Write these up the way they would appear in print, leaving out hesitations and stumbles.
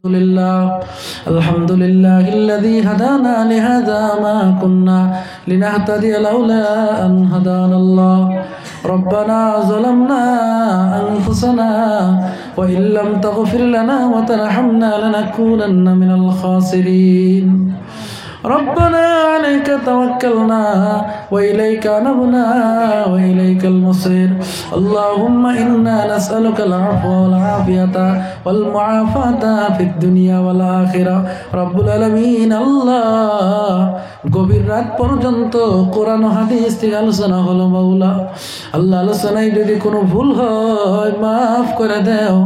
الحمد لله الذي هدانا لهذا ما كنا لنهتدي لولا أن هدانا الله ربنا ظلمنا أنفسنا وإن لم تغفر لنا وترحمنا لنكونن من الخاسرين ربنا عليك توكلنا وإليك نبنا وإليك المصير اللهم إنا نسألك العفو والعافية والمعافاة في الدنيا والآخرة رب العالمين الله গভীর রাত পর্যন্ত কোরআন হাদিস থেকে আলোচনা হলো মাওলা আল্লাহ আলোচনায় যদি কোনো ভুল হয় মাফ করে দাও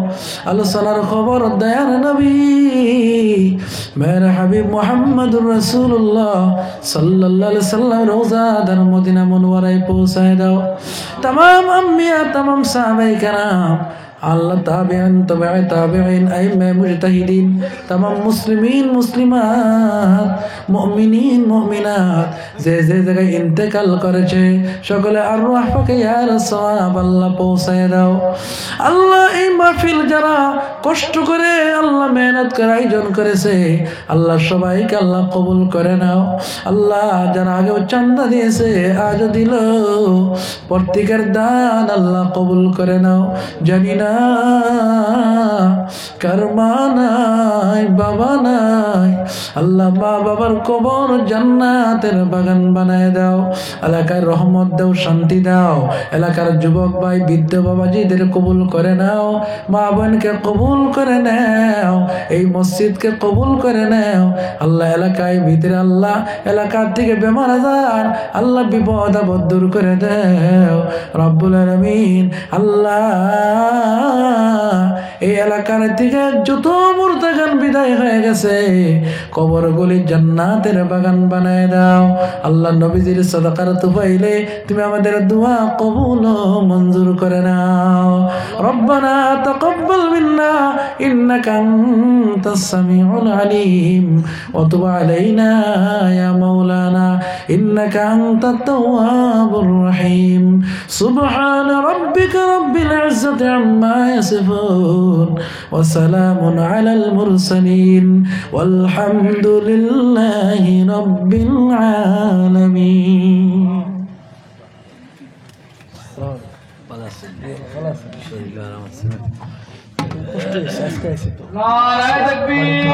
আলোচনার খবর দয়ার নবী মেরে হাবিব মুহাম্মদুর রাসূলুল্লাহ সাল্লাল্লাহু আলাইহি সাল্লাম রওজাদার মদিনা মুনওয়ারায় পৌঁছায় দাও तमाम अंबिया तमाम साहबाए कराम अल्लाह ताबिईन तबाए ताबिईन अइम्मा मुजतहिदीन तमाम मुस्लिमीन मुस्लिमात मुमिनीन मुमिनात যে জায়গায় ইন্তেকাল করেছে সকলে আরওয়াহ পাকে ইয়ার সওয়াব আল্লাহ পৌঁছায় দাও আল্লাহ এই মাহফিল যারা কষ্ট করে আল্লাহ মেহনত করে আয়োজন করেছে আল্লাহ সবাইকে আল্লাহ কবুল করে নাও আল্লাহ যারা আগে চাঁদা দিয়েছে আজ দিল প্রত্যেকের দান আল্লাহ কবুল করে নাও জানি না কার মা নাই বাবা নাই আল্লাহ মা বাবার কবর জান্নাতের বাগান বানায় দাও এলাকার রহমত দাও শান্তি দাও এলাকার যুবক ভাই বৃদ্ধ বাবাজিদের কবুল করে নাও মা বোনকে কবুল করে নাও এই মসজিদকে কবুল করে নাও আল্লাহ এলাকায় ভিতরে আল্লাহ এলাকার থেকে বেমার আজার আল্লাহ বিপদ আপদ দূর করে দাও রব্বুল আলামিন আল্লাহ এই এলাকার থেকে যত মুরতাগান বিদায় হয়ে গেছে কবরগুলি জান্নাতের বাগান বানায় দাও আল্লাহ নবীজির সাদাকার তুফাইলে তুমি আমাদের দোয়া কবুল ও মঞ্জুর করে নাও রব্বানা তাকাব্বাল মিন্না ইন্নাকা আনতাস সামিউল আলিম ওয়া তুব আলাইনা ইয়া মাওলানা ইন্নাকা আনতাত তাওয়াবুর রহিম সুবহান রাব্বিকা রাব্বিল ইজ্জাতি আম্মা ইয়াসিফুন ওয়া সালামুন আলাল মুরসালিন والحمد لله رب العالمين नारे तकबीर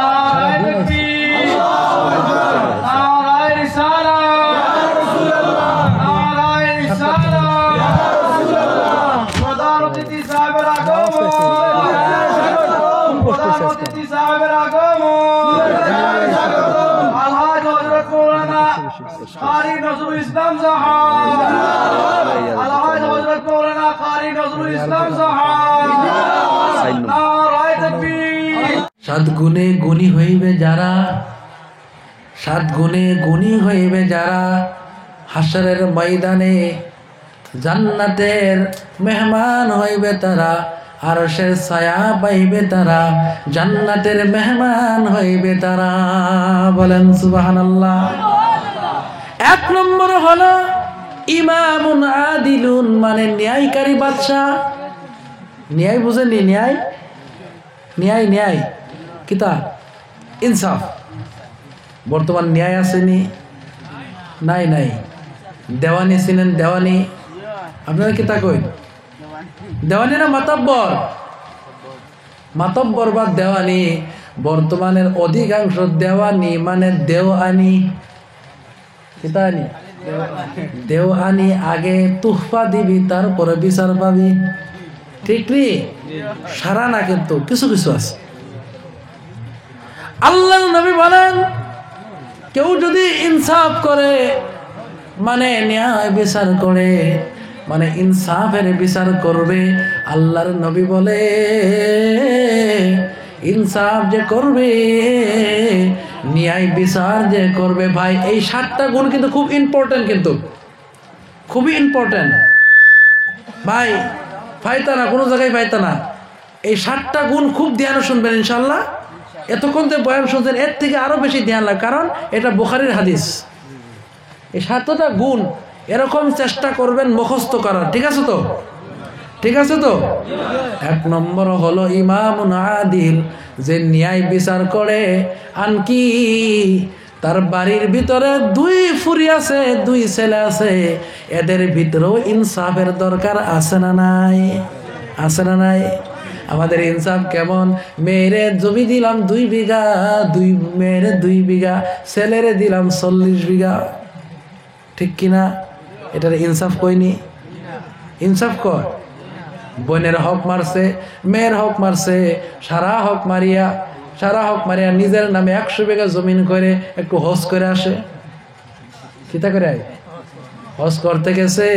नारे तकबीर नारे रिसाला नारे रिसाला प्रधानमंत्री साहब राघव प्रधानमंत्री साहब राघव अलहाज हजरत मौलाना कारी नजरुल इस्लाम साहब अलहाज हजरत मौलाना कारी नजरुल इस्लाम साहब नारे तकबीर সাত গুণে গুণী হইবে যারা সাত গুণে গুণী হইবে যারা হাসরের ময়দানে জান্নাতের মেহমান হইবে তারা আরশের ছায়া পাইবে তারা জান্নাতের মেহমান হইবে তারা বলেন সুবহানাল্লাহ এক নম্বর হলো ইমামুন আদিলুন মানে ন্যায়কারী বাদশা ন্যায় বুঝেননি ন্যায় ন্যায় ন্যায় কিতা ইনসাফ বর্তমান ন্যায় আসেনি নাই নাই দেওয়ানি ছিলেন দেওয়ানি আপনারা কিতা কই দেওয়ানি না মাতাব্বর মাতাব্বর বা দেওয়ানি বর্তমানের অধিকাংশ দেওয়ানি মানে দেওয়ানি কিতা আনি দেওয়ানি আগে তুহফা দিবি তারপরে বিচার পাবি ঠিক নি সারা না কিন্তু কিছু কিছু আছে আল্লাহ নবী বলেন কেউ যদি ইনসাফ করে মানে ন্যায় বিচার করে মানে ইনসাফের বিচার করবে আল্লাহর নবী বলে ইনসাফ যে করবে ন্যায় বিচার যে করবে ভাই এই 7টা গুণ কিন্তু খুব ইম্পর্টেন্ট কিন্তু খুবই ইম্পর্টেন্ট ভাই পাইতা না কোনো জায়গায় পাইতা না এই 7টা গুণ খুব ধ্যানে শুনবেন ইনশাআল্লাহ এতক্ষণ যে বয়ান শুনছেন এর থেকে আরো বেশি ধ্যান লাগে কারণ এটা বুখারীর হাদিস এই 7টা গুণ এরকম চেষ্টা করবেন মুখস্থ করার ঠিক আছে তো ঠিক আছে তো? এক নম্বর হলো ইমামুন আদিল, যে ন্যায় বিচার করে। আনকি তার বাড়ির ভিতরে 2 ফুরি আছে, 2 ছেলে আছে, এদের ভিতরেও ইনসাফের দরকার আছে না নাই? আছে না নাই? আমাদের ইনসাফ কেমন? মেয়েরে জমি দিলাম 2 বিঘা, মেয়েরে 2 বিঘা, ছেলেরে দিলাম 40 বিঘা, ঠিক কিনা? এটার ইনসাফ কইনি? ইনসাফ কর। বোনের হক মারছে, মেয়ের হক মারছে, সারা হক মারিয়া নিজের নামে 100 বিঘা জমিন করে একটু হজ করে আসে। কিতা করে হজ করতে গেছে,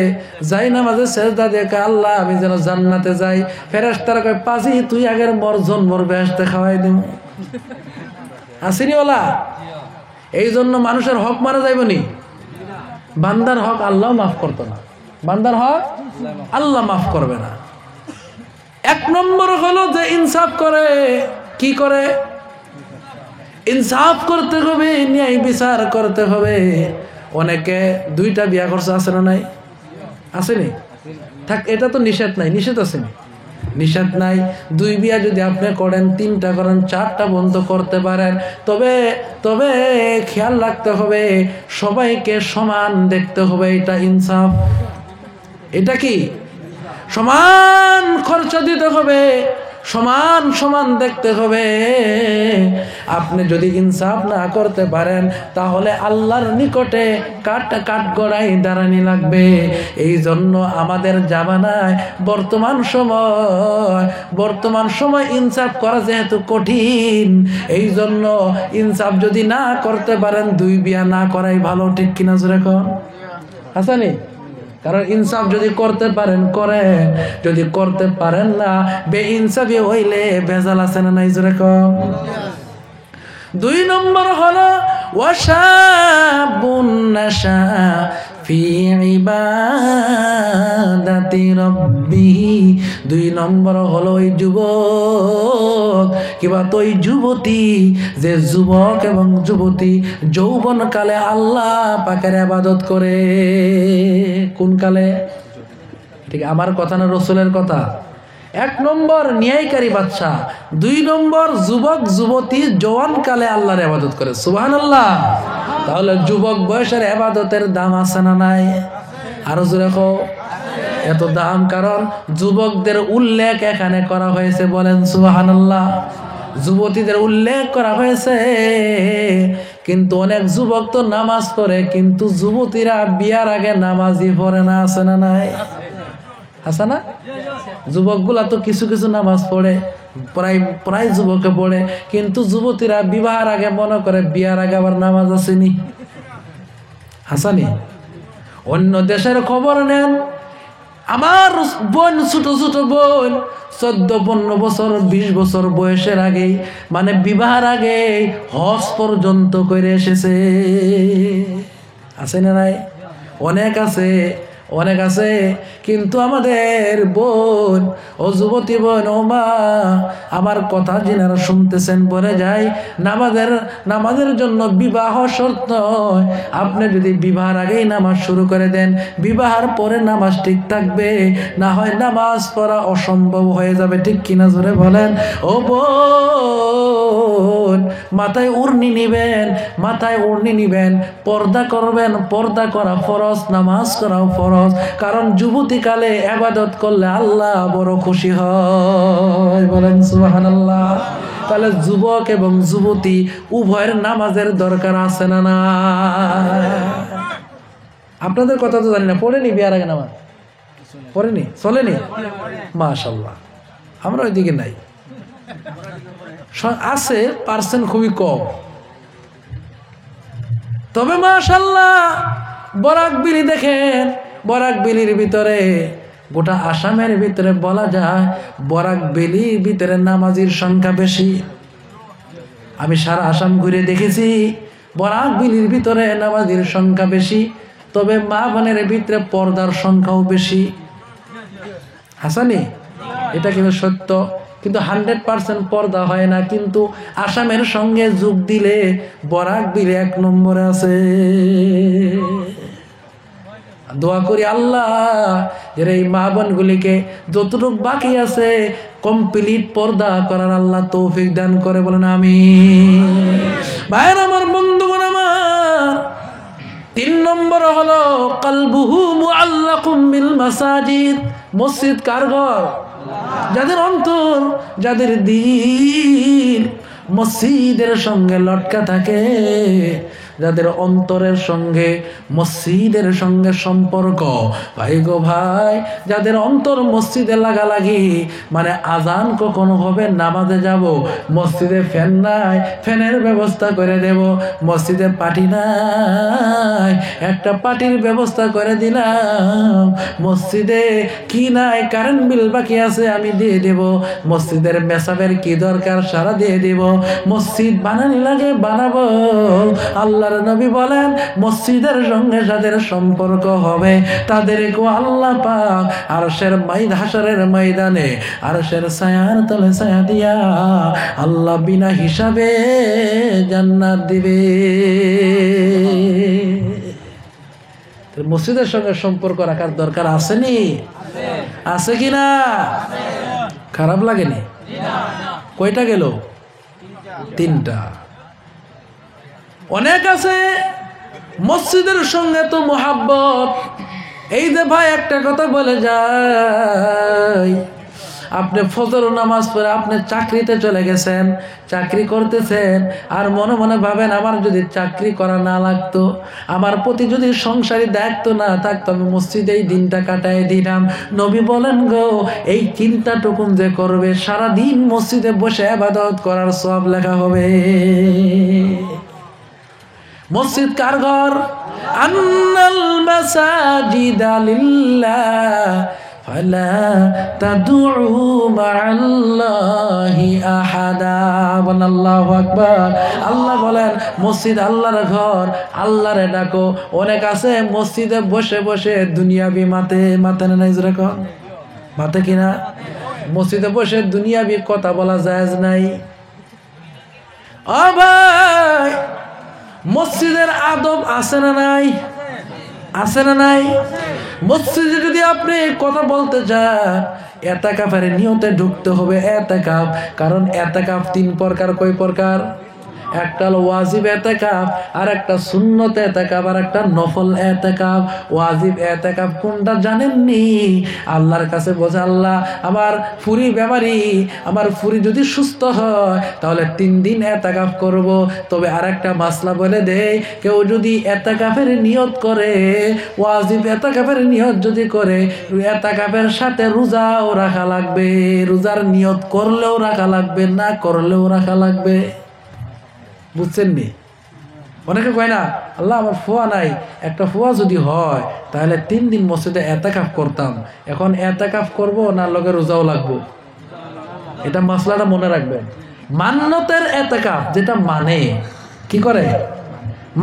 যাই নামাজে সেজদা দেখে, আল্লাহ আমি যেন জান্নাতে যাই। ফেরেশতারা কয়, পাজি তুই আগের মর জন্মর বেহেশতে খাওয়াই দিম। আসেনি ওলা? এই জন্য মানুষের হক মারা যাইবনি। বান্দার হক আল্লাহ মাফ করতো না, বান্দার হক আল্লাহ মাফ করবে না। 1 নম্বর হলো যে ইনসাফ করে। কি করে? ইনসাফ করতে হবে, ন্যায় বিচার করতে হবে। অনেকে 2টা বিয়া করছে, আছে না নাই? আসেনি? থাক, এটা তো নিষেধ নাই, নিষেধ আসেনি? নিষেধ নাই। 2 বিয়া যদি আপনি করেন, 3টা করেন, 4টা বন্ধ করতে পারেন, তবে খেয়াল রাখতে হবে, সবাইকে সমান দেখতে হবে। এটা ইনসাফ। এটা কি? সমান খরচা দিতে হবে, সমান সমান দেখতে হবে। আপনি যদি ইনসাফ না করতে পারেন, তাহলে আল্লাহর নিকটে কাঠ গড়াই দাঁড়ানি লাগবে। এই জন্য আমাদের জামানায় বর্তমান সময় ইনসাফ করা যেহেতু কঠিন, এই জন্য ইনসাফ যদি না করতে পারেন, 2 বিয়া না করাই ভালো, ঠিক কিনা যেরকম? হাসানি? কারণ ইনসাফ যদি করতে পারেন করেন, যদি করতে পারেন না, বেইনসাফি হইলে ভেজাল আছে না নাই? যেরকম 2 নম্বর হলো ওয়াশাবুন নাশা ফি ইবাদাতি রাব্বিহি। 2 নম্বর হলো ওই যুবক কিংবা তো ওই যুবতী, যে যুবক এবং যুবতী যৌবন কালে আল্লাহ পাকের ইবাদত করে। কোন কালে? ঠিক আমার কথা না রাসূলের কথা? 1 নম্বর ন্যায়কারী বাদশা, 2 নম্বর যুবক যুবতী জওয়ান কালে আল্লাহর ইবাদত করে। সুবহানাল্লাহ। তাহলে যুবক বয়সের ইবাদতের দাম আছে না নাই? আরো জোরে কও। এত দাম কারণ যুবকদের উল্লেখ এখানে করা হয়েছে, বলেন সুবহানাল্লাহ। যুবতীদের উল্লেখ করা হয়েছে, কিন্তু অনেক যুবক তো নামাজ পড়ে, কিন্তু যুবতীরা বিয়ার আগে নামাজই পড়ে না, আছে না নাই? আছে না? যুবকগুলা তো কিছু কিছু নামাজ পড়ে, প্রায় যুবকে পড়ে, কিন্তু যুবতীরা বিবাহের আগে মনে করে বিয়ার আগে আবার নামাজ আসেনি। হাসানি? অন্য দেশের খবর নেন, আমার বোন, ছোট ছোট বোন 14-15 বছর 20 বছর বয়সের আগেই, মানে বিবাহের আগে হজ পর্যন্ত করে এসেছে। আছে না নাই? অনেক আছে। কিন্তু আমাদের বোন, ও যুবতী বোন, ও মা, আমার কথা যিনারা শুনতেছেন, বলে যায় নামাজের জন্য বিবাহ শর্ত নয়। আপনি যদি বিবাহের আগেই নামাজ শুরু করে দেন, বিবাহের পরে নামাজ ঠিক থাকবে, না হয় নামাজ পড়া অসম্ভব হয়ে যাবে, ঠিক কিনা জোরে বলেন? ও বোন, মাথায় উড়নি নিবেন, পর্দা করবেন, পর্দা করা ফরজ, নামাজ করাও ফরজ। কারণ যুবতী কালে ইবাদত করলে আল্লাহ বড় খুশি হয়, বলেন সুবহানাল্লাহ। তাহলে যুবক এবং যুবতী উভয়ের নামাজের দরকার আছে না না? আপনাদের কথা তো জানি না, পড়েনি বিয়ার আগে নামাজ? পড়েনি? চলেনি? মাশাআল্লাহ। আমরা ওইদিকে নাই, আছে, পার্সেন্ট খুবই কম। তবে মাশাআল্লাহ, বরাক বিলি দেখেন, বরাক বিলির ভিতরে, গোটা আসামের ভিতরে বলা যায় বরাক বিলির ভিতরে নামাজির সংখ্যা বেশি। আমি সারা আসাম ঘুরে দেখেছি, বরাক বিলির ভিতরে নামাজির সংখ্যা বেশি, তবে মা বোনের ভিতরে পর্দার সংখ্যাও বেশি। হাসানি? এটা কিন্তু সত্য। কিন্তু 100% পর্দা হয় না, কিন্তু আসামের সঙ্গে যোগ দিলে বরাক বিলি 1 নম্বরে আছে। দোয়া করি আল্লাহ যারা এই মা বোনগুলিকে যতটুকু বাকি আছে কমপ্লিট পর্দা করার আল্লাহ তৌফিক দান করে, বলেন আমিন। ভাইয়ের আমার, বন্ধুগণ আমার, 3 নম্বর হলো কলবুহু মুআল্লাকুম বিল মাসাজিদ। মসজিদ কার ঘর? যাদের অন্তর, যাদের দিল মসজিদের সঙ্গে লটকা থাকে, যাদের অন্তরের সঙ্গে মসজিদের সঙ্গে সম্পর্ক। ভাই গো ভাই, যাদের অন্তর মসজিদে লাগালাগি, মানে আজান কখন হবে, নামাজে যাব, মসজিদে ফ্যান নাই, ফ্যানের ব্যবস্থা করে দেব, মসজিদে পার্টি নাই, একটা পার্টির ব্যবস্থা করে দিলাম, মসজিদে কি নাই, কারেন্ট বিল বাকি আছে আমি দিয়ে দেব, মসজিদের মেসাবের কি দরকার সারা দিয়ে দেব, মসজিদ বানানি লাগে বানাবো। আল্লাহর নবী বলেন মসজিদের সঙ্গে যাদের সম্পর্ক হবে তাদেরকে আল্লাহ পাক আরশের হাশরের ময়দানে আরশের ছায়ার তলে ছায়া দিয়া আল্লাহ বিনা হিসাবে জান্নাত দিবে। মসজিদের সঙ্গে সম্পর্ক রাখার দরকার আসেনি? আছে কি না? খারাপ লাগেনি? কয়টা গেল? 3টা। অনেক আছে মসজিদের সঙ্গে তো মোহাব্বত। এই যে ভাই একটা কথা বলে যাই, আপনি ফজর নামাজ পড়ে আপনি চাকরিতে চলে গেছেন, চাকরি করতেছেন, আর মনে মনে ভাবেন আমার যদি চাকরি করা না লাগতো, আমার প্রতি যদি সংসারী দায়িত্ব না থাকতো, আমি মসজিদে এই দিনটা কাটাই দিলাম। নবী বলেন গো, এই চিন্তাটুকুন যে করবে সারাদিন মসজিদে বসে ইবাদত করার সওয়াব লেখা হবে। মসজিদ কার ঘর? আন্নাল মাসাজিদা লিল্লাহ ফালা তাদউ মাআল্লাহি আহাদা। আল্লাহু আকবার। আল্লাহ বলেন মসজিদ আল্লাহর ঘর, আল্লাহরে ডাকো। অনেক আছে মসজিদে বসে বসে দুনিয়াবি মাতে নাই যেরকম মাতে কিনা, মসজিদে বসে দুনিয়াবি কথা বলা জায়েজ নাই। ও ভাই, মসজিদের আদব আছে না নাই? আছে না নাই? মসজিদে যদি আপনি কথা বলতে যান, এতেকাফের নিয়তে ঢুকতে হবে। এতেকাফ, কারণ এতেকাফ 3 প্রকার। কয় প্রকার? একটা হলো ওয়াজিব এতেকাফ, আর একটা সুন্নত এতেকাফ, আর একটা নফল এতেকাফ। ওয়াজিব এতেকাফ কোনটা জানেননি? আল্লাহর কাছে বোঝা, আল্লাহ আমার ফুরি বেমারি, আমার ফুরি যদি সুস্থ হয় তাহলে 3 দিন এতেকাফ করব। তবে আরেকটা মাসলা বলে দেই, কেউ যদি এতেকাফের নিয়ত করে, ওয়াজিব এতেকাফের নিয়ত যদি করে, এতেকাফের সাথে রোজাও রাখা লাগবে। রোজার নিয়ত করলেও রাখা লাগবে, না করলেও রাখা লাগবে। বুঝছেন নি? অনেকে কয় না আল্লাহ আমার ফুয়া নাই, একটা ফুয়া যদি হয় তাহলে 3 দিন মসজিদে এতেকাফ করতাম। এখন এতেকাফ করব না লগে রোজাও লাগবো? এটা মাসলাটা মনে রাখবেন। মান্নতের এতেকাফ, যেটা মানে কি করে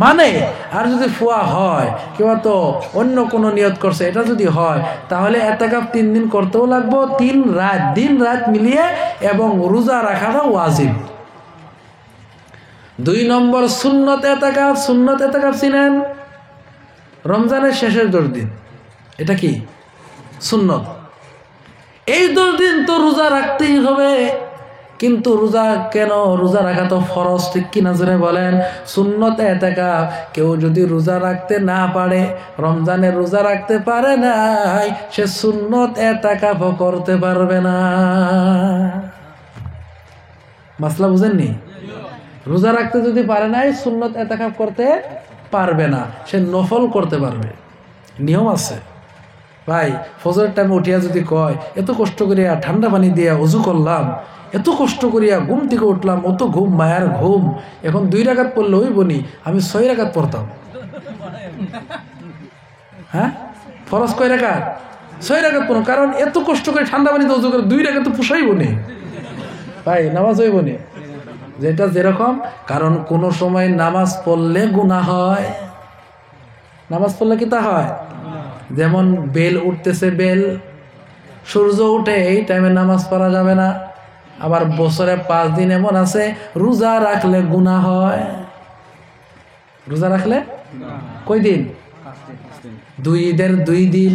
মানে, আর যদি ফুয়া হয়, কেউ তো অন্য কোনো নিয়ত করছে, এটা যদি হয় তাহলে এতেকাফ 3 দিন করতেও লাগবো, 3 রাত, দিন রাত মিলিয়ে, এবং রোজা রাখাটা ওয়াজিব। 2 নম্বর সুন্নত এতেকাফ। সুন্নত এতেকাফ চিনেন? রমজানের শেষের 10 দিন, এটা কি সুন্নত। এই 10 দিন তো রোজা রাখতেই হবে, কিন্তু রোজা কেন? রোজা রাখা তো ফরজ, ঠিক কি না জোরে বলেন? সুন্নত এতেকাফ কেউ যদি রোজা রাখতে না পারে, রমজানের রোজা রাখতে পারে নাই, সে সুন্নত এতেকাফও করতে পারবে না। মাসলা বুঝেননি? রোজা রাখতে যদি পারে নাই, সুন্নত এতেকাফ করতে পারবে না, সে নফল করতে পারবে। নিয়ম আছে ভাই। ফজরের টাইমে উঠিয়া যদি কয় এত কষ্ট করিয়া ঠান্ডা পানি দিয়া ওযু করলাম, এত কষ্ট করিয়া ঘুম থেকে উঠলাম, অত ঘুম, মায়ার ঘুম, এখন 2 রাকাত পড়লে হইব নি, আমি 6 রাকাত পড়তাম। হ্যাঁ, ফরজ কয় রাকাত? 6 রাকাত পড়ো, কারণ এত কষ্ট করে ঠান্ডা পানিতে ওযু করে 2 রাকাত তো পোষাইব নি ভাই, নামাজ হইব নি। যেটা যেরকম, কারণ কোন সময় নামাজ পড়লে গুনাহ হয়। নামাজ পড়লে কি তা হয়? যেমন বেল উঠতেছে, বেল সূর্য উঠে, এই টাইমে নামাজ পড়া যাবে না। আবার বছরে 5 দিন এমন আছে রোজা রাখলে গুনাহ হয়। রোজা রাখলে কয় দিন? 2 ঈদের 2 দিন,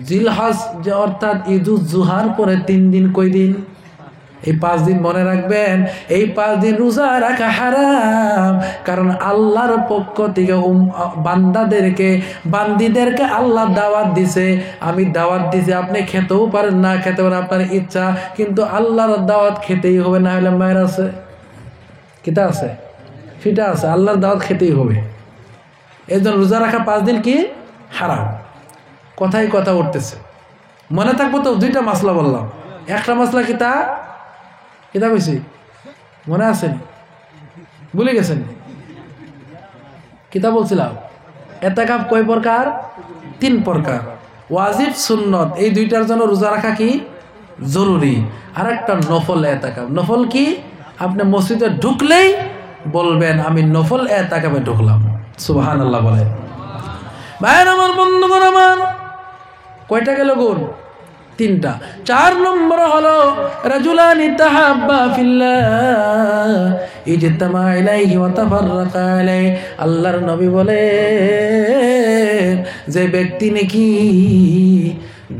জিলহজ যে অর্থাৎ ঈদুজ জুহার পরে 3 দিন, কই দিন? এই 5 দিন মনে রাখবেন। এই 5 দিন রোজা রাখা হারাম, কারণ আল্লাহর পক্ষ থেকে বান্দিদেরকে আল্লাহ দাওয়াত দিছে। আমি দাওয়াত দিছি, আপনি খেতেও পারেন, না খেতে পারেন, আপনার ইচ্ছা, কিন্তু আল্লাহর দাওয়াত খেতেই হবে, না হলে মায়ের আছে, কিতা আছে, ফিটা আছে, আল্লাহর দাওয়াত খেতেই হবে। এই জন্য রোজা রাখা 5 দিন কি হারাম। কথাই কথা উঠতেছে, মনে থাকবো তো। 2টা মাসলা বললাম, একটা মাসলা কিতা কইছি মনে আছেন? ভুলে গেছেন? কিতা বলছিলাম? ইতিকাফ কয় প্রকার? 3 প্রকার। ওয়াজিব, সুন্নত, এই 2টার জন্য রোজা রাখা কি জরুরি। আর একটা নফল ইতিকাফ। নফল কি? আপনি মসজিদে ঢুকলেই বলবেন আমি নফল ইতিকাফে ঢুকলাম। সুবহানাল্লাহ বলেন। ভাইয়ের আমার, বন্ধুগণ আমার, কয়টা গেল গুণ? 3টা। 4 নম্বর হলো রাজুলানি তাহাব্বা ফিল্লাহ ইজতামা ইলাইহি ওয়া তাফাররাকা আলাইহি। আল্লাহর নবী বলেন যে ব্যক্তি নাকি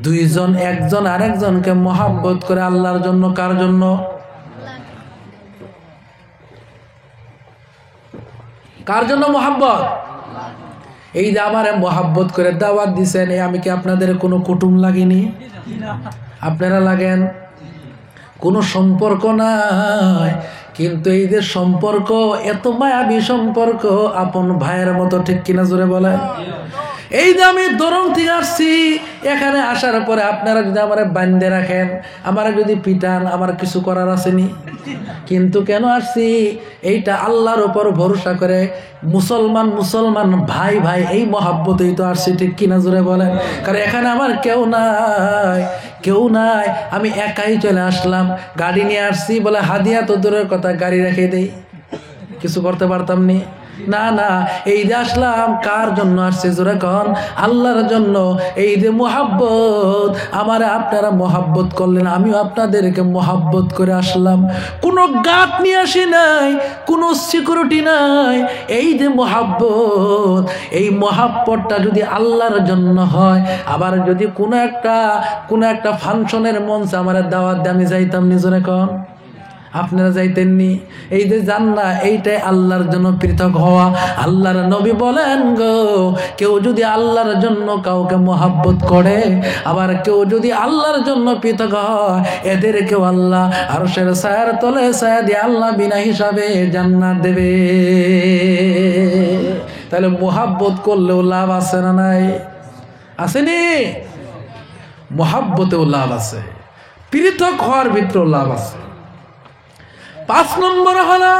2 জন একজন আরেকজনকে মহব্বত করে আল্লাহর জন্য, কার জন্য? কার জন্য মহব্বত? এই যে আমারে মহব্বত করে দাওয়াত দিছেন, আমি কি আপনাদের কোনো কুটুম লাগিনি? আপনারা লাগেন, কোনো সম্পর্ক নাই, কিন্তু এই যে সম্পর্ক, এত মায়াবী সম্পর্ক, আপন ভাইয়ের মতো, ঠিক কিনা জোরে বলে? এই যে আমি দরং থেকে আসছি, এখানে আসার পরে আপনারা যদি আমার বান্ধে রাখেন, আমার যদি পিটান, আমার কিছু করার আসেনি। কিন্তু কেন আসছি? এইটা আল্লাহর উপর ভরসা করে মুসলমান ভাই ভাই, এই মহাব্বতেই তো আসছি, ঠিক কিনা জোরে বলেন? কারণ এখানে আমার কেউ নাই, আমি একাই চলে আসলাম। গাড়ি নিয়ে আসছি বলে হাদিয়া তো দূরের কথা, গাড়ি রেখে দেই, কিছু করতে পারতাম নি। না, এই যে আসলাম, কার জন্য আসছে জোরে কন? আল্লাহর জন্য। এই যে মোহাব্বত, আমারে আপনারা মোহাব্বত করলেন, আমিও আপনাদেরকে মোহাব্বত করে আসলাম। কোনো গাত নিয়ে আসি নাই, কোনো সিকিউরিটি নাই। এই যে মোহাব্বত, এই মোহাব্বতটা যদি আল্লাহর জন্য হয়, আবার যদি কোনো একটা ফাংশনের মঞ্চে আমার দাওয়াত দিয়ে আমি যাইতাম নি, জোরে কন? আপনারা যাইতেননি। এই যে জান্নাত, এইটাই আল্লাহর জন্য পৃথক হওয়া। আল্লাহর নবী বলেন গো, কেউ যদি আল্লাহর জন্য কাউকে মহব্বত করে, আবার কেউ যদি আল্লাহর জন্য পৃথক হয়, এদেরকেও আল্লাহ আরশের ছায়ার তলে ছায়া দিয়ে আল্লাহ বিনা হিসাবে জান্নাত দেবে। তাহলে মহব্বত করলেও লাভ আছে না নাই? আসেনি? মহব্বতেও লাভ আছে, পৃথক হওয়ার ভিতরেও লাভ আছে। 5 নম্বর হলো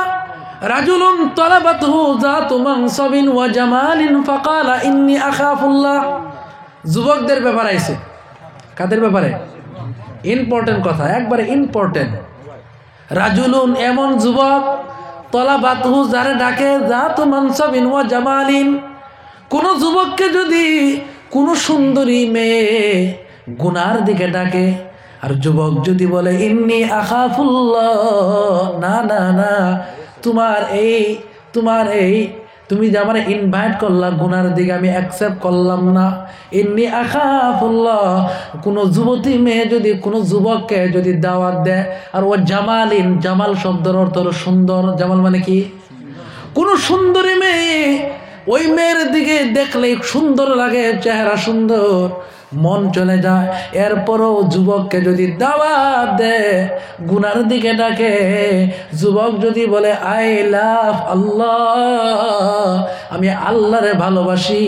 রাজুলুন তালাবাতহু যাতু মানসাবিন ওয়া জামালিন ফাকালা ইন্নী আখাফুল্লাহ। যুবকদের ব্যাপারে আইছে। কাদের ব্যাপারে? ইম্পর্টেন্ট কথা, একবারে ইম্পর্টেন্ট। রাজুলুন, এমন যুবক, তালাবাতহু, যারে ডাকে, যাতু মানসাবিন ওয়া জামালিন, কোন যুবককে যদি কোন সুন্দরী মেয়ে গুনার দিকে ডাকে, আর যুবক যদি বলে ইন্নী আখাফুল্লাহ, না, তোমার এই তুমি যে আমার ইনভাইট করলা গুনার দিকে, আমি অ্যাকসেপ্ট করলাম না। ইন্নী আখাফুল্লাহ, কোনো যুবতী মেয়ে যদি কোনো যুবককে যদি দাওয়াত দেয়, আর ও জামালিন, জামাল শব্দের অর্থ হলো সুন্দর। জামাল মানে কি? কোনো সুন্দরী মেয়ে, ওই মেয়ের দিকে দেখলে সুন্দর লাগে, চেহারা সুন্দর, মন চলে যায়। এরপরও যুবককে যদি দাওয়াত দেয়, গুনার দিকে ডাকে, যুবক যদি বলে আই লাভ আল্লাহ, আমি আল্লাহরে ভালোবাসি,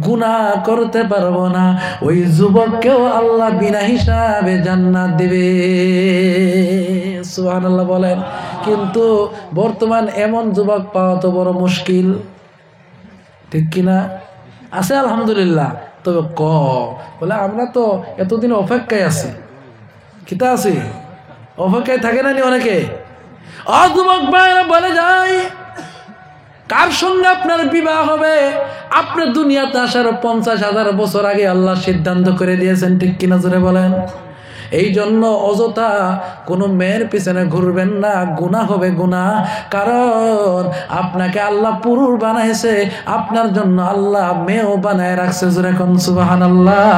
গুনাহ করতে পারবো না, ওই যুবককেও আল্লাহ বিনা হিসাবে জান্নাত দিবে। সুবহানাল্লাহ বলেন। কিন্তু বর্তমান এমন যুবক পাওয়া তো বড় মুশকিল, ঠিক কিনা? আছে আলহামদুলিল্লাহ, তবে বলে আমরা তো এতদিন অপেক্ষায় আছি। কিতা আছি? অপেক্ষায় থাকে না নি অনেকে? যুবক ভাইরা বলে যায়, কার সঙ্গে আপনার বিবাহ হবে, আপনি দুনিয়াতে আসার 50,000 বছর আগে আল্লাহ সিদ্ধান্ত করে দিয়েছেন, ঠিক কিনা জোরে বলেন? এই জন্য অযথা কোনো মেয়ের পিছনে ঘুরবেন না, গুনাহ হবে গুনাহ। কারণ আপনাকে আল্লাহ পুরুষ বানাইছে, আপনার জন্য আল্লাহ মেয়েও বানায় রাখছে। যেরকম সুবহানাল্লাহ।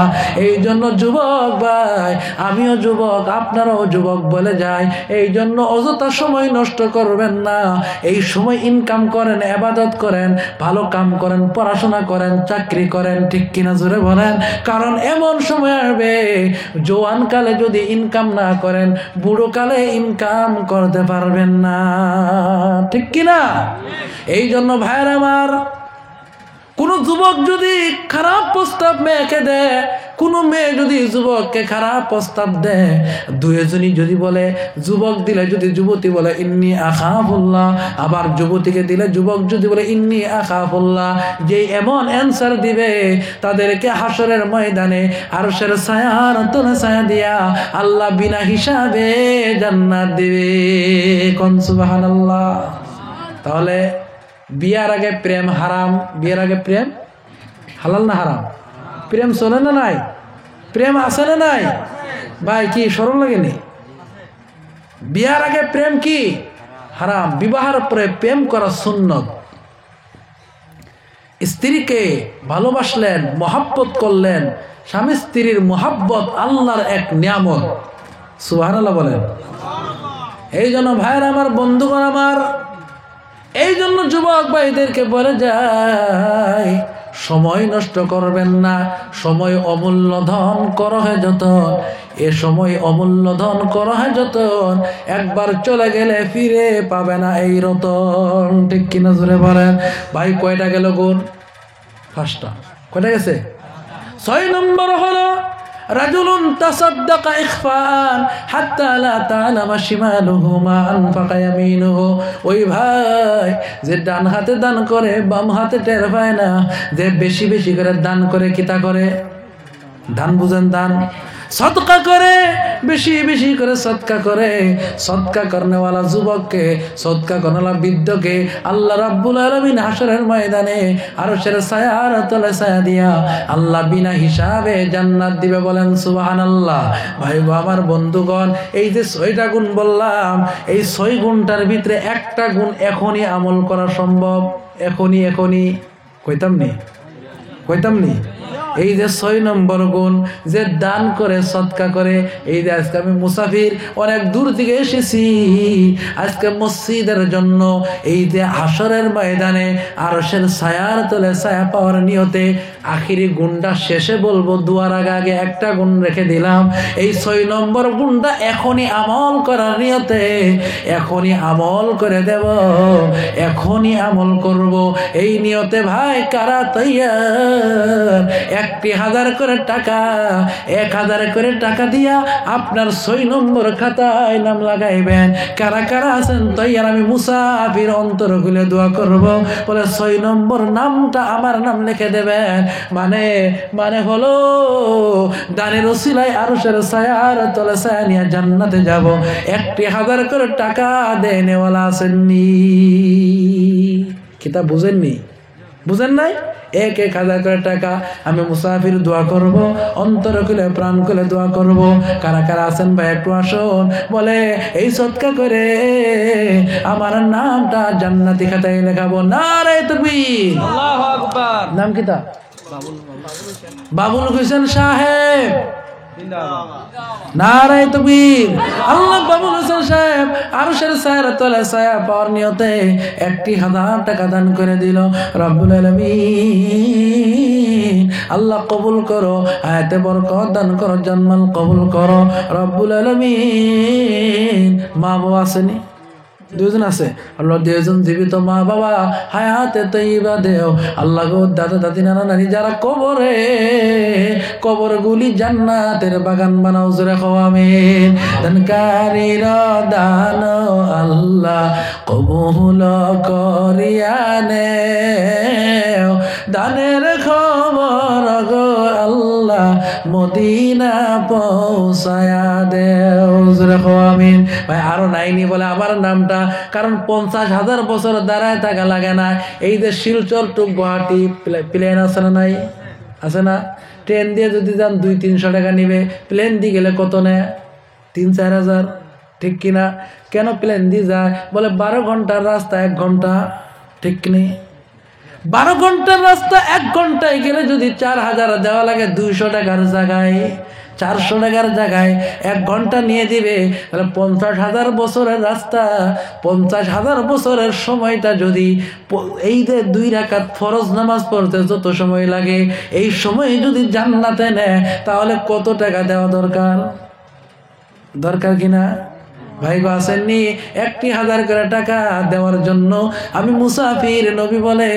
এই জন্য যুবক ভাই, আমিও যুবক, আপনারাও যুবক বলে যায়, এই জন্য অযথা সময় নষ্ট করবেন না। এই সময় ইনকাম করেন, ইবাদত করেন, ভালো কাম করেন, পড়াশোনা করেন, চাকরি করেন, ঠিক কিনা জোরে বলেন। কারণ এমন সময় আসবে জোয়ান কালে যদি ইনকাম না করেন, বুড়ো কালে ইনকাম করতে পারবেন না, ঠিক কিনা? এই জন্য ভাইয়ের আমার, কোন যুবক যদি খারাপ প্রস্তাব মেয়েকে দেয়, কোন মেয়ে যদি যুবককে খারাপ প্রস্তাব দেয়, দুইজনই যদি বলে, যুবক দিলে যদি যুবতী বলে ইন্নী আখাফুল্লাহ, আবার যুবতীকে দিলে যুবক যদি বলে ইন্নী আখাফুল্লাহ, যে এমন অ্যান্সার দিবে তাদেরকে হাসরের ময়দানে আরশের ছায়ার তলে ছায়া দিয়া আল্লাহ বিনা হিসাবে জান্নাত দিবে। কোন সুবহানাল্লাহ। তাহলে বিয়ার আগে প্রেম হারাম, বিয়ের আগে প্রেম হালাল না হারাম? প্রেম চলে না নাই? প্রেম আছে না নাই? ভাই কি সরল লাগেনি? বিয়ার আগে প্রেম কি হারাম, বিবাহের পরে প্রেম করা সুন্নত। স্ত্রীকে ভালোবাসলেন, মহাব্বত করলেন, স্বামী স্ত্রীর মহাব্বত আল্লাহর এক নিয়ামত। সুবহানাল্লাহ বলেন। এই জন্য ভাইয়ের আমার, বন্ধুগণ আমার, এই জন্য যুবক ভাইদেরকে বলে যায়, সময় নষ্ট করবেন না। সময় অমূল্য ধন, করো হে যতন। এ সময় অমূল্য ধন, করো হে যতন। একবার চলে গেলে ফিরে পাবে না এই রতন, ঠিক কিনা জোরে বলেন। ভাই কয়টা গেল গুণ? 5টা। কয়টা গেছে? 6 নম্বর হলো রাজুলুন তাসাদ্দাকা ইখফাআন হাত্তা লা তা'লামা শিমালুহু মা আনফাকা ইয়ামিনুহু। ওই ভাই যে ডান হাতে দান করে বাম হাতে টের পায় না, যে বেশি বেশি করে দান করে, কিতা করে? দান বুঝেন? দান সদকা করে, বেশি বেশি করে সদকা করে। সদকা করনেওয়ালা যুবককে, সদকা করনেওয়ালা বৃদ্ধকে আল্লাহ রাব্বুল আলামিন হাশরের ময়দানে আরশের ছায়ার তলে ছায়া দিয়া আল্লাহ বিনা হিসাবে জান্নাত দিবে। বলেন সুবহানাল্লাহ। ভাই গো আমার বন্ধুগণ, এই যে 6টা গুণ বললাম, এই 6 গুণটার ভিতরে একটা গুণ এখনই আমল করা সম্ভব। এখনই কইতাম নি এই যে 6 নম্বর গুণ, যে দান করে, সদকা করে। এই যে আজকে আমি মুসাফির, অনেক দূর থেকে এসেছি আজকে মসজিদের জন্য, এই যে হাশরের ময়দানে আরশের ছায়ার তলে ছায়া পাওয়ার নিয়তে আখিরি গুণটা শেষে বলবো, দুয়ার আগে একটা গুণ রেখে দিলাম। এই 6 নম্বর গুণটা এখনই আমল করার নিয়তে এখনই আমল করে দেব, এখনই আমল করব এই নিয়তে। ভাই কারা তৈয়ার? 1,000 করে টাকা, 1,000 করে টাকা দিয়া আপনার 6 নম্বর খাতায় নাম লাগাইবেন। কারা কারা আছেন তৈয়ার? আমি মুসাফির, অন্তর খুলে দোয়া করব, বলে 6 নম্বর নামটা আমার নাম লিখে দেবেন। মানে হলো দানের ওসিলায় আরশের ছায়ার তলে ছায়া নিয়ে জান্নাতে যাব। 1,000 করে টাকা দেনেওয়ালা আসেননি? কিতাব বুঝেন নাই? 1,000 করে টাকা আমি মুসাফির দোয়া করব, অন্তর খুলে প্রাণ খুলে দোয়া করব। কারা কারা আছেন ভাই একটু আসুন, বলে এই সদকা করে আমার নামটা জান্নাতি খাতায় লেখাবো। নারে তাকবীর, আল্লাহু আকবার। নাম কিতা? বাবুল হোসেন সাহেব। নারে তাকবীর। আল্লাহ বাবুল হোসেন সাহেব আরশের ছায়ার তলে ছায়া পাওয়ার নিয়তে 1,000 টাকা দান করে দিল। রব্বুল আলামিন আল্লাহ কবুল করো, আয়াতে বরকত দান করো, জান্নাত কবুল করো রব্বুল আলামিন। মা বাবা আসেনি? 2জন আছে। আল্লাহ 2জন জীবিত মা বাবা হায়াতে তৈবা দেও। আল্লাহ গো দাদা দাদি নানা নানি যারা কবর গুলি জান্নাতের বাগান বানাও, জোরে কও আমিন। দানকারীর দান আল্লাহ কবুল করিয়া নেও, দানের খবর গো আল্লাহ মদিনা পৌঁছায়া দেও, জোরে কও আমিন। ভাই আরো নাইনি বলে আমার নামটা, কারণ 50,000 বছর দাঁড়ায় থাকা লাগে না। এই যে শিলচর টু গুয়াহাটি প্লেন আছে না? নাই আছে না? ট্রেন দিয়ে যদি যান 200-300 টাকা নিবে, প্লেন দিয়ে গেলে কত নেয়? 3-4 হাজার, ঠিক কিনা? কেন প্লেন দিয়ে যায়? বলে 12 ঘন্টার রাস্তা 1 ঘন্টা, ঠিক নেই? 12 ঘন্টার রাস্তা 1 ঘন্টায় গেলে যদি 4,000 দেওয়া লাগে 200 টাকার জায়গায়, 400 টাকার জায়গায় 1 ঘন্টা নিয়ে দিবে, তাহলে 50,000 বছরের রাস্তা, 50,000 বছরের সময়টা যদি এই যে 2 রাকাত ফরজ নামাজ পড়তে যত সময় লাগে, এই সময় যদি জান্নাতে নেয়, তাহলে কত টাকা দেওয়া দরকার কিনা? ভাই গো, আসেননি 1,000 করে টাকা দেওয়ার জন্য? আমি মুসাফির, নবী বলে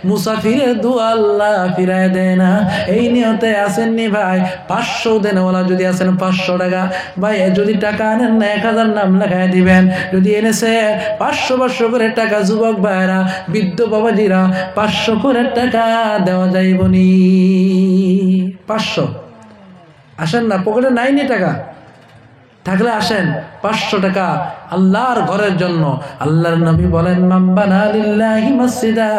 মুসাফিরের দোয়া আল্লাহ ফিরায় দেয় না। এই নিয়তে আসেননি ভাই? 500 দেনওয়ালা যদি আসেন 500 টাকা, ভাই যদি টাকা আনেন না 1,000 নাম লেখায় দিবেন। যদি এনেছে 500 করে টাকা, যুবক ভাইরা, বৃদ্ধ বাবাজিরা, 500 করে টাকা দেওয়া যাইবনি। 500 আসেন না, পকেটে নাইনি টাকা, থাকলে আসেন 500 টাকা আল্লাহর ঘরের জন্য। আল্লাহর নবী বলেন, মান বানা লিল্লাহি মসজিদা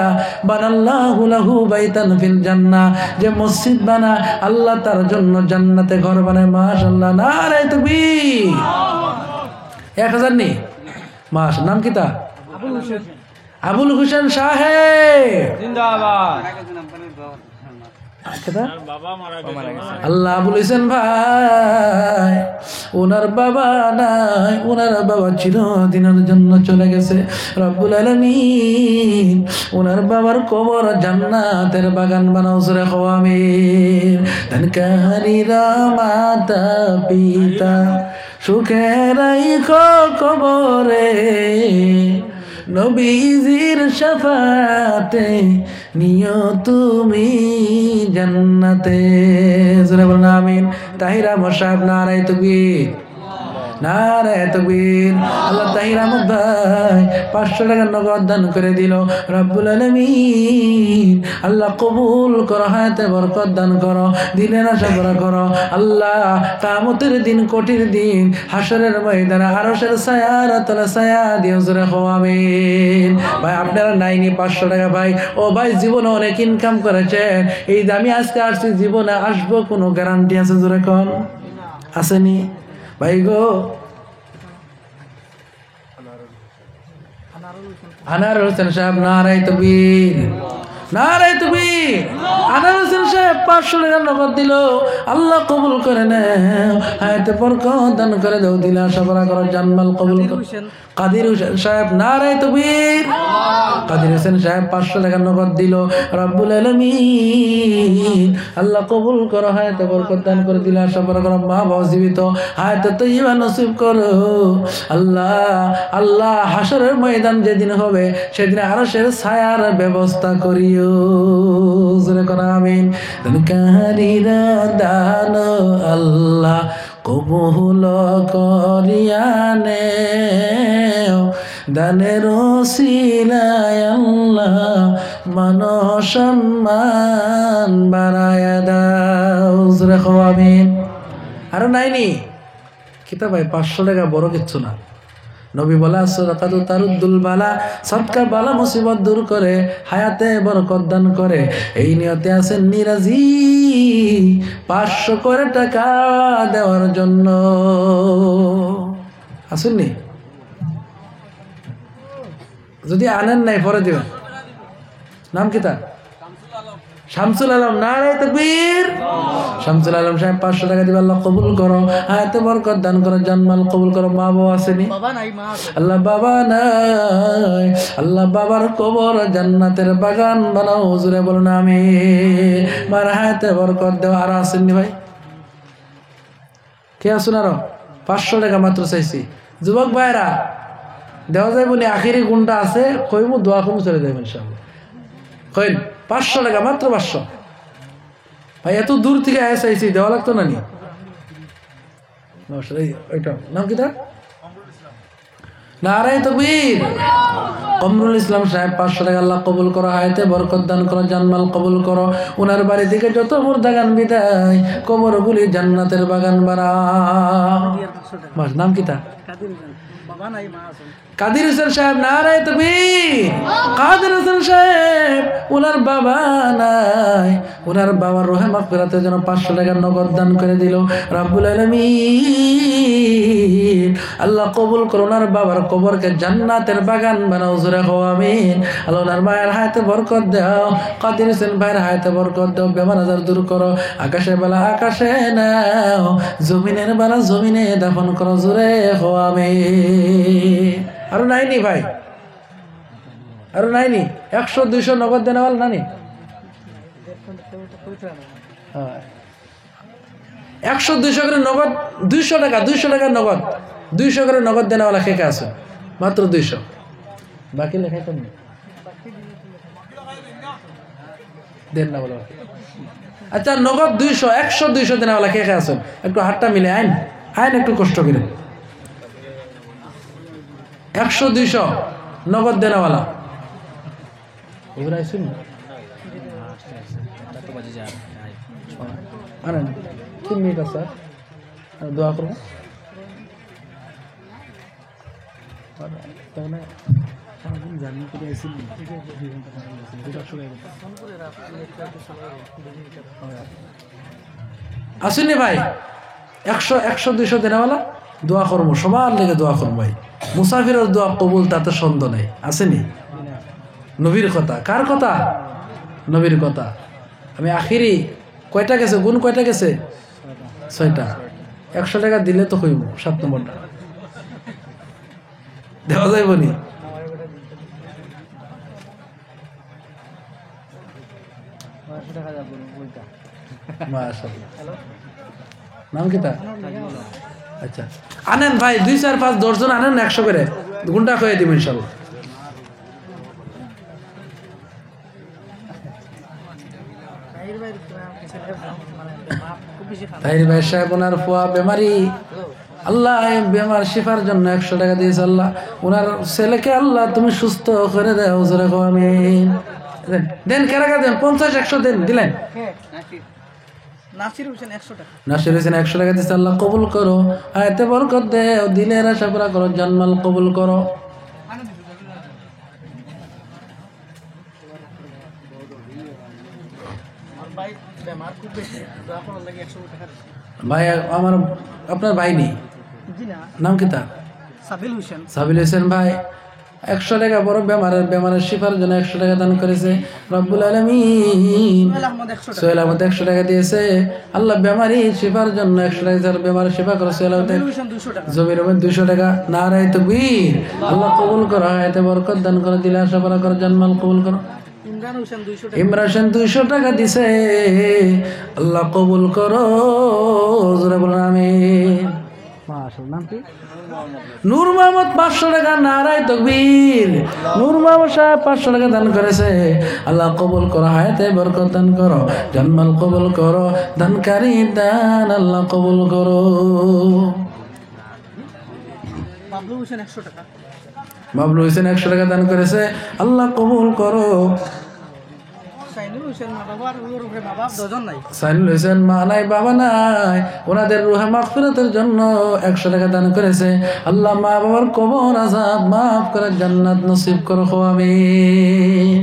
বানাল্লাহু লাহু বাইতান ফিল জান্নাহ, যে মসজিদ বানা আল্লাহ তার জন্য জান্নাতে ঘর বানায়। মাশাআল্লাহ, নারে তাকবীর। 1,000 নি মাস, নাম কি তা? আবুল হোসেন সাহেব জিন্দাবাদ। আল্লাহ বলেছেন ভাই, ওনার বাবা নাই, ওনার বাবা চিরদিনের জন্য চলে গেছে। রব্বুল আলামিন ওনার বাবার কবর জান্নাতের বাগান বানাও, সুরে আমিন। ধনকারীরা মাতা পিতা সুখে রাইখো কবরে, নবীজির শাফাতে নিও তুমি জান্নাতে। জোরে বলুন আমিন। তাহির আহমদ সাহেব, নারায়ে তাকবীর, নারায়ে তাকবীর। আল্লাহ তাহির আহমদ ভাই 500 টাকা নগদ দান করে দিল। রব্বুল আলামিন আল্লাহ কবুল করো, হায়াতে বরকত দান করো, দিনের আশা পুরা করো। আল্লাহ কিয়ামতের দিন, কঠিন দিন, হাসরের ময়দানে আরশের ছায়ার তলে ছায়া দিও, জোরে আমিন। ভাই আপনারা নাইনি 500 টাকা? ভাই ও ভাই, জীবনে অনেক ইনকাম করেছেন, এই যে আমি আজকে আসছি, জীবনে আসবো কোনো গ্যারান্টি আছে? জোরে কোন আসেনি? ভাই গো, আনার হোসেন সাহেব, নারায়ে তাকবীর, নারায়ে তাকবীর। আনার হোসেন সাহেব 500 টাকা নগদ দিল। আল্লাহ কবুল করে নেও, হায়াতে বরকত দান করে দাও, দিলে আশা করা করো, জান্নাত কবুল করো। কাদির হোসেন সাহেব, নারায়ে তাকবীর। কাদির হোসেন সাহেব 500 টাকা নগদ দিল। রব্বুল আলামিন আল্লাহ কবুল করো, হায়াতে বরকত দান করে, দিলে আশা করা করো, মা বাবা জীবিত, হায়াতে তাইয়্যিবা নসিব করো। আল্লাহ আল্লাহ হাসরের ময়দান যেদিন হবে, সেদিন আরশের ছায়ার ব্যবস্থা করিও, জোরে কোন আমিন। ধনকারীরা দান আল্লাহ কবুল করিয়া নেও, দানের ওসিলায় আল্লাহ মান সম্মান বাড়ায়া দাও, জোরে কও আমিন। আরো নাইনি কিতা ভাই? 500 টাকা বড় কিচ্ছু না। নবী বলে, সাদাকাতু তারুদ্দুল বালা, সদকা বালা মুসিবত দূর করে, হায়াতে বরকত দান করে। এই নিয়তে আছেন নিরাজি 500 করে টাকা দেওয়ার জন্য। আসেননি? যদি আনেন নাই পরে দিবেন। নাম কি তার? শামসুল আলম, নারায়ে তাকবীর। শামসুল আলম সাহেব 500 টাকা দিবে। আল্লাহ কবুল করো, হায়াতে বরকত দান করো, জান্নাত কবুল করো। মা বাবা আসেনি? আল্লাহ বাবা নাই, আল্লাহ বাবার কবর জান্নাতের বাগান বানাও, হুজুরে বলুন আমিন। মার হায়াতে বরকত দাও। আর আসেননি ভাই? কে আসুন? আরো 500 টাকা মাত্র চাইছি। যুবক ভাইরা, দেওয়া যায় বলে আখিরি গুণটা আছে, কইমু দোয়া কমু চলে যাবে ইনশাআল্লাহ। কইন 500 টাকা মাত্র, 500। ভাই এত দূর থেকে চাইছি, দেওয়া লাগতো না নি? ওইটা নাম কি তার? নারায়ে তাকবীর। কমরুল ইসলাম সাহেব 500 টাকা। আল্লাহ কবুল করো, হায়াতে বরকত দান করো, জান্নাত কবুল করো। ওনার বাড়ি থেকে যত মুর্দাগান বিদায়, কবরগুলি জান্নাতের বাগান বানাও। নাম কি তার? কাদির হোসেন সাহেব নারায়ে তাকবীর। কাদির হোসেন সাহেব ওনার বাবা নাই, ওনার বাবার রুহে মাগফিরাতের জন্য 500 টাকা নগদ দান করে দিল। রব্বুল আলামিন আল্লাহ কবুল করো, ওনার বাবার কবরকে জান্নাতের বাগান বানাও, জোরে কও আমিন। আল্লাহ ওনার মায়ের হায়াতে বরকত দাও, কাদির হোসেন ভাইয়ের হায়াতে বরকত দাও, বেমার আজার দূর করো। আকাশের বেলা আকাশে নাও, জমিনের বেলা জমিনে দাফন করো, জোরে কও আমিন। আরো নাইনি ভাই, আরো নাইনি 100-200 নগদ দেনাওয়াল নানি 100-200 করে নগদ, 200 টাকা নগদ, 200 করে নগদ দেনাওয়ালা কে কে আছে? মাত্র 200, বাকি লেখাই তো দেন না বলো। আচ্ছা নগদ 200, 100-200 দেনাওয়ালা কে কে আছেন? একটু হাতটা মিলে আইন, আইন একটু কষ্ট করে। 100-200 নগদ দেনাওয়ালা আনেন 3 মিনিট আছে, দোয়া করবো। আসেনি ভাই 100-200 দেনাওয়ালা দোয়া করবো, সবার লেগে দোয়া করবো ভাই। মুসাফিরের দোয়া কবুল, তাতে সন্দেহ নেই। আসেনি? নবীর কথা, কার কথা? নবীর কথা। আমি আখিরি কয়টা গেছে, গুণ কয়টা গেছে? 6টা। 100 টাকা দিলে তো হইব 7 নম্বরটা দেওয়া যাইব নি? নাম কি তা? আচ্ছা আনেন ভাই, 2, 4, 5, 10 জন আনেন, 100 করে গুণটা হয়ে দিব ইনশাল্লাহ। তাহির ভাই সাহেব ওনার ফুয়া বেমারি, আল্লাহ বেমার শিফার জন্য 100 টাকা দিয়েছে। আল্লাহ ওনার ছেলেকে আল্লাহ তুমি সুস্থ করে দাও, জোরে কও আমিন। দেন কারাকা দেন, 50-100 দেন, দিলেন। নাসির হোসেন 100 টাকা দিয়েছে। আল্লাহ কবুল করো, আয়াতে বরকত দেও, দিলের আশা পুরা করো, জানমাল কবুল করো। ভাই আমার আপনার ভাই নেই, নাম কি তার? সাবিল হোসেন ভাই 100 টাকা বড় বেমারের শিফার জন্য 100 টাকা দান করেছে। রব্বুল আলামিন সোহেল আহমদ 100 টাকা দিয়েছে। আল্লাহ বেমারি শিফার জন্য 100 টাকা, বেমারের শিফা করো। সোহেল আহমদ জমির 200 টাকা। নারায়ে তাকবীর। আল্লাহ কবুল করো, আয়াতে বরকত দান করো, দিলে আশা করা করো, জানমাল কবুল করো। ইমরান হোসেন 200 টাকা দিছে, আল্লাহ কবুল করো, জোরে বলুন আমিন। মাশাআল্লাহ। নাম কি? নূর মোহাম্মদ 500 টাকা। নারায়ে তাকবীর। নূর মোহাম্মদ সাহেব 500 টাকা দান করেছে, আল্লাহ কবুল করো, হায়াতে বরকত দান করো, জান্নাত কবুল করো, দানকারী দান আল্লাহ কবুল করো। বাবলু হোসেন 100 টাকা। বাবলু হোসেন 100 টাকা দান করেছে, আল্লাহ কবুল করো। সাইনুল হোসেন মা নাই, বাবা নাই, ওনাদের রুহে মাগফিরাতের জন্য 100 টাকা দান করেছে। আল্লাহ মা বাবার কবর আযাব মাফ করে, জান্নাত নসিব করো, আমিন।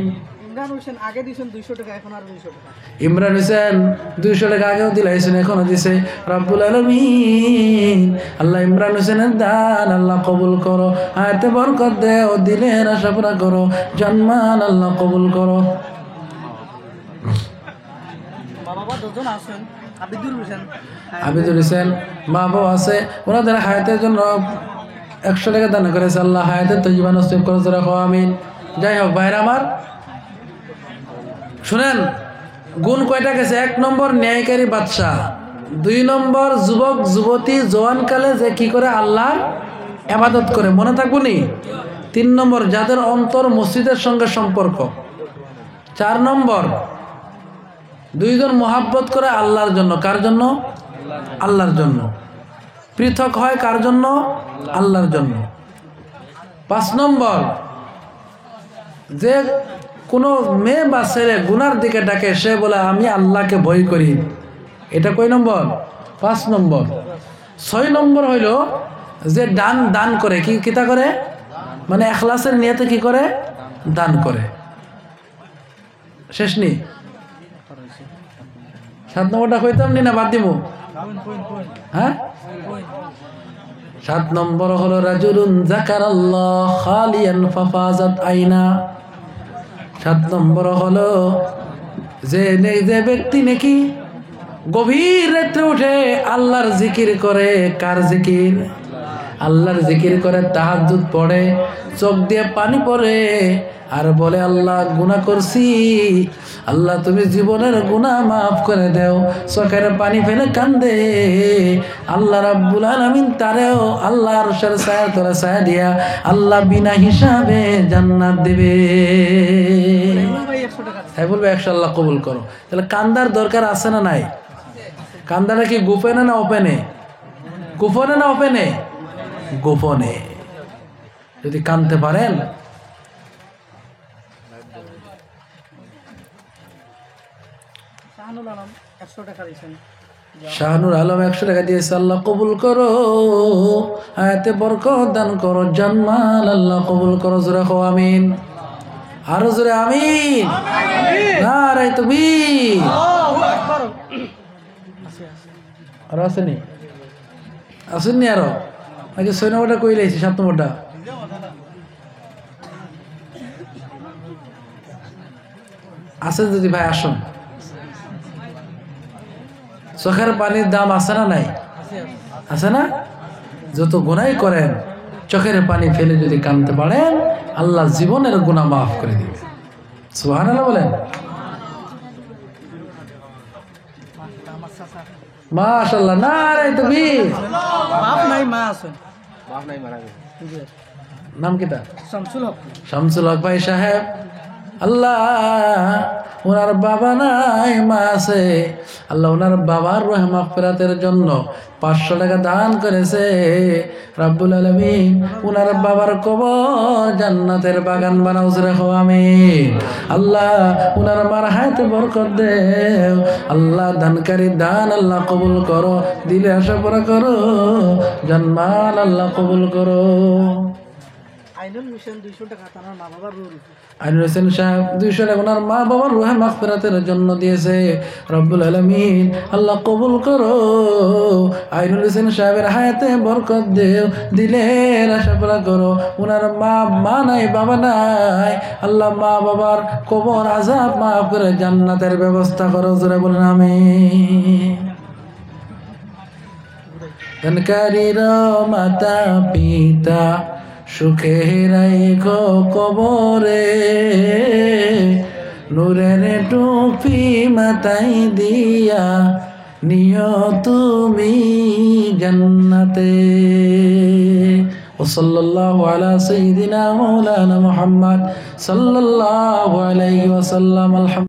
ইমরান হোসেন 200 টাকা আগেও দিলাইছেন, এখনো দিছে। রব্বুল আলামিন আল্লাহ ইমরান হোসেনের দান আল্লাহ কবুল করো, আয়াতে বরকত দেও, দিলের আশা পুরা করো, জান্নাত আল্লাহ কবুল করো। আবিদুল হোসেন মা বাবা আছে, ওনাদের হায়াতের জন্য 100 টাকা দান করেছে, আল্লাহ হায়াতের তৈবা নসিব করো, জোরে কও আমিন। যাই হোক ভাইরা আমার, শুনেন গুণ কয়টা গেছে? 1 নম্বর ন্যায়কারী বাদশা, 2 নম্বর যুবক যুবতী জওয়ানকালে যে কি করে আল্লাহর ইবাদত করে, মনে থাকবো নি। 3 নম্বর যাদের অন্তর মসজিদের সঙ্গে সম্পর্ক। 4 নম্বর 2 জন মহাব্বত করে আল্লাহর জন্য। কার জন্য? আল্লাহর জন্য। পৃথক হয় কার জন্য? আল্লাহর জন্য। 5 নম্বর যে কোনো মেয়ে বা ছেলে গুনার দিকে ডাকে, সে বলে আমি আল্লাহকে ভয় করি। এটা কয় নম্বর? 5 নম্বর। 6 নম্বর হইল যে দান করে, কি কিতা করে? মানে ইখলাসের নিয়তে কি করে? দান করে। শেষ নি 7 নম্বরটা কইতাম নি না বাদ দিব? হ্যাঁ, 7 নম্বর হলো রাজুলুন যাকারাল্লাহ খালিয়ান ফাফাজাত আইনা। 7 নম্বর হলো যে ব্যক্তি নাকি গভীর রাত্রে উঠে আল্লাহর জিকির করে। কার জিকির? আল্লাহর জিকির করে, তাহাজ্জুদ পড়ে, চোখ দিয়ে পানি পড়ে আর বলে আল্লাহ গুনাহ করছি, আল্লাহ তুমি জীবনের গুনাহ মাফ করে দাও। চোখের পানি ফেলে কান্দে, আল্লাহ রাব্বুল আলামিন তারেও আল্লাহ আরশের ছায়ার তলে ছায়া দিয়া আল্লাহ বিনা হিসাবে জান্নাত দেবে। তাই বলবে 100 আল্লাহ কবুল করো। তাহলে কান্দার দরকার আছে না নাই? কান্দাটা কি গোপনে না ওপেনে? গোপনে না ওপেনে? গোপনে। যদি কানতে পারেন শাহানুর আলম 100 টাকা দিয়েছে, আল্লাহ কবুল করো, আয়াতে বরকত দান করো, জান্নাত আল্লাহ কবুল করো। জোরে কও আমিন। আরো জোরে আমিন। নারে তাকবীর। আরো আসেনি? আসেননি আরো? নাকি 6 নম্বরটা কই লাইছি? 7 নম্বরটা আসেন যদি ভাই আসুন। চোখের পানির দাম আছে না নাই? আছে না? যত গুনাহ করেন চোখের পানি ফেলে যদি কাঁদতে পারেন আল্লাহ জীবনের গুনাহ মাফ করে দিবে। সুবহানাল্লাহ বলেন। মাশাআল্লাহ, নারে তাকবীর। বাপ নাই মা আছেন? বাপ নাই মারা গেছে। নাম কিটা? শামসুল হক। শামসুল হক ভাই সাহেব, আল্লাহ ওনার বাবা নাই মা আছে, আল্লাহ ওনার বাবার রূহ মাগফিরাতের জন্য 500 টাকা দান করেছে। রাব্বুল আলামিন ওনার বাবার কবর জান্নাতের বাগান বানাও। জোরে কও আমিন। আল্লাহ ওনার মার হায়াতে বরকত দেও। আল্লাহ দানকারী দান আল্লাহ কবুল করো, দিলে আশা পুরা করো, জান্নাত আল্লাহ কবুল করো। আইনুল মিশন 200 টাকা তার মা বাবার রুল। আইনুল হোসেন সাহেব 200 টাকা ওনার মা বাবার রূহে মাগফিরাতের জন্য দিয়েছে। রব্বুল আলামিন আল্লাহ কবুল করো। আইনুল হোসেন সাহেবের হায়াতে বরকত দেও, দিলের আশা পুরা করো। ওনার মা নাই বাবা নাই, আল্লাহ মা বাবার কবর আযাব মাফ করে জান্নাতের ব্যবস্থা করো। জোরে বলেন আমিন। দানকারীর মাতা পিতা সুখে রাখো কবরে, নূরের টুপি মাথায় দিয়া নিও তুমি জান্নাতে। ওয়াসাল্লাল্লাহু আলা সাইয়্যিদিনা মাওলানা মুহাম্মদ সাল্লাল্লাহু আলাইহি ওয়াসাল্লাম।